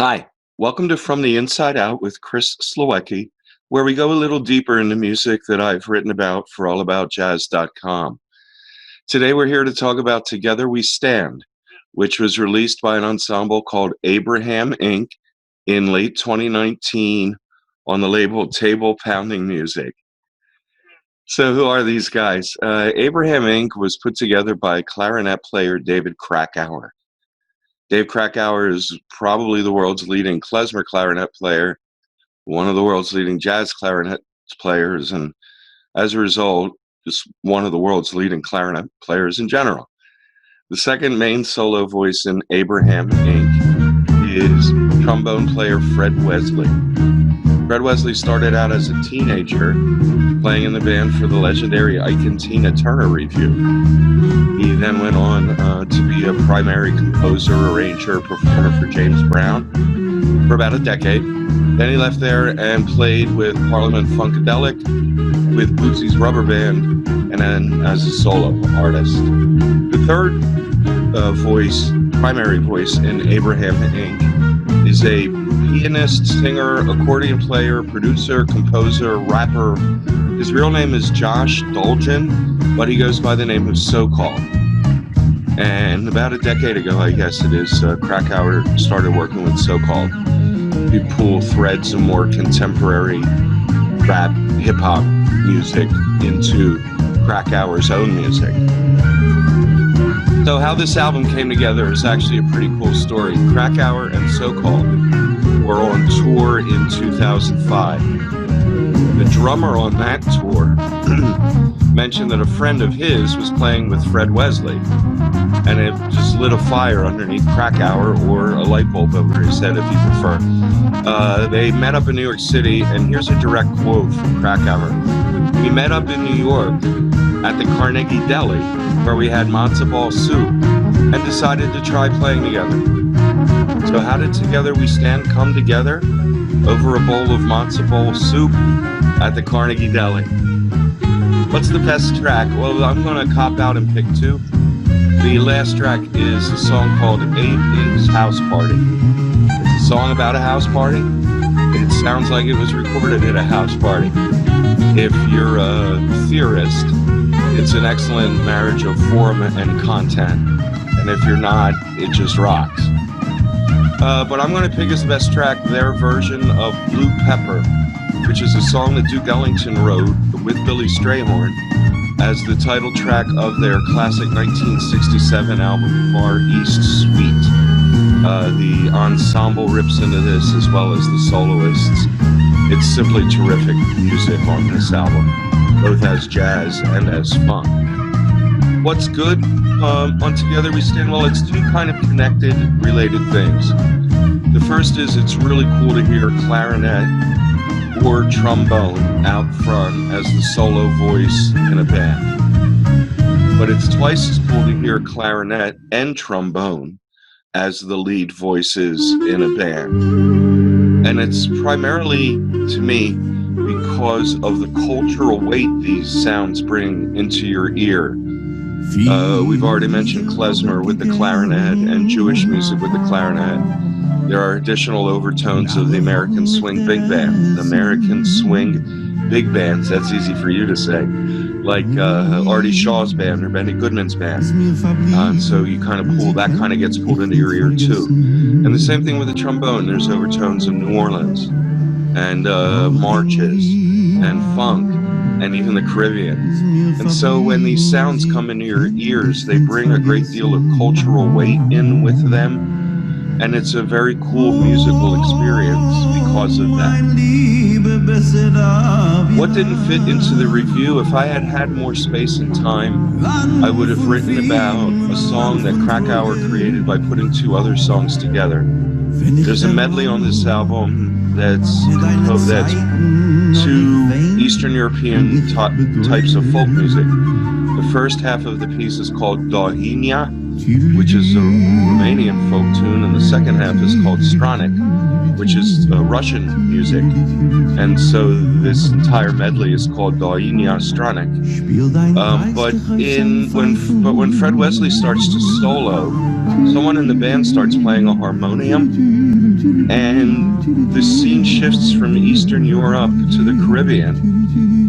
Hi, welcome to From the Inside Out with Chris Slowecki, where we go a little deeper into music that I've written about for allaboutjazz.com. Today we're here to talk about Together We Stand, which was released by an ensemble called Abraham Inc. in late 2019 on the label Table Pounding Music. So who are these guys? Abraham Inc. was put together by clarinet player David Krakauer. Dave Krakauer is probably the world's leading klezmer clarinet player, one of the world's leading jazz clarinet players, and as a result, just one of the world's leading clarinet players in general. The second main solo voice in Abraham Inc. is trombone player Fred Wesley. Fred Wesley started out as a teenager playing in the band for the legendary Ike and Tina Turner Revue. He then went on to be a primary composer, arranger, performer for James Brown for about a decade. Then he left there and played with Parliament Funkadelic, with Bootsy's Rubber Band, and then as a solo artist. The third primary voice in Abraham Inc. is a pianist, singer, accordion player, producer, composer, rapper. His real name is Josh Dolgen, but he goes by the name of So-Called. And about a decade ago, I guess it is, Krakauer started working with So-Called. He pulled threads of more contemporary rap, hip-hop music into Krakauer's own music. So how this album came together is actually a pretty cool story. Krakauer and So-Called were on tour in 2005. The drummer on that tour mentioned that a friend of his was playing with Fred Wesley, and it just lit a fire underneath Krakauer, or a light bulb over his head if you prefer. They met up in New York City, and here's a direct quote from Krakauer. "We met up in New York at the Carnegie Deli, where we had matzo ball soup, and decided to try playing together. So how did Together We Stand come together? Over a bowl of matzo ball soup at the Carnegie Deli." What's the best track? Well, I'm going to cop out and pick two. The last track is a song called 8-Inch House Party. It's a song about a house party. It sounds like it was recorded at a house party. If you're a theorist, it's an excellent marriage of form and content. And if you're not, it just rocks. But I'm going to pick as the best track their version of Blue Pepper, which is a song that Duke Ellington wrote with Billy Strayhorn as the title track of their classic 1967 album, Far East Suite. The ensemble rips into this as well as the soloists. It's simply terrific music on this album, both as jazz and as funk. What's good on Together We Stand? Well, it's two kind of connected, related things. The first is it's really cool to hear clarinet or trombone out front as the solo voice in a band. But it's twice as cool to hear clarinet and trombone as the lead voices in a band. And it's primarily, to me, because of the cultural weight these sounds bring into your ear. We've already mentioned klezmer with the clarinet and Jewish music with the clarinet. There are additional overtones of the American Swing Big Band. American Swing Big Bands, that's easy for you to say, like Artie Shaw's band or Benny Goodman's band. So you kind of that kind of gets pulled into your ear too. And the same thing with the trombone. There's overtones of New Orleans and marches and funk and even the Caribbean. And so when these sounds come into your ears, they bring a great deal of cultural weight in with them. And it's a very cool musical experience because of that. What didn't fit into the review? If I had had more space and time, I would have written about a song that Krakauer created by putting two other songs together. There's a medley on this album that's two Eastern European types of folk music. The first half of the piece is called Dohinia, which is a Romanian folk tune, and the second half is called Stranic, which is Russian music. And so this entire medley is called Doinia Stranic. But when Fred Wesley starts to solo, someone in the band starts playing a harmonium, and the scene shifts from Eastern Europe to the Caribbean,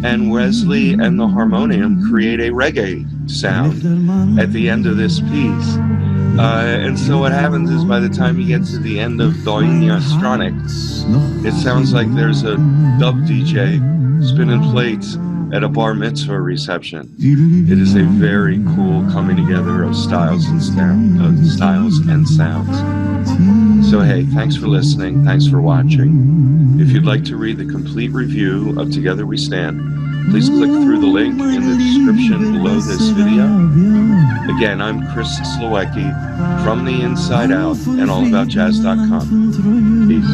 and Wesley and the harmonium create a reggae sound at the end of this piece. And so what happens is, by the time you get to the end of Doinia Stranic, it sounds like there's a dub DJ spinning plates at a bar mitzvah reception. It is a very cool coming together of styles and sounds. So hey, thanks for listening, thanks for watching. If you'd like to read the complete review of Together We Stand, please click through the link in the description below this video. Again, I'm Chris Slowacki from The Inside Out and allaboutjazz.com. Peace.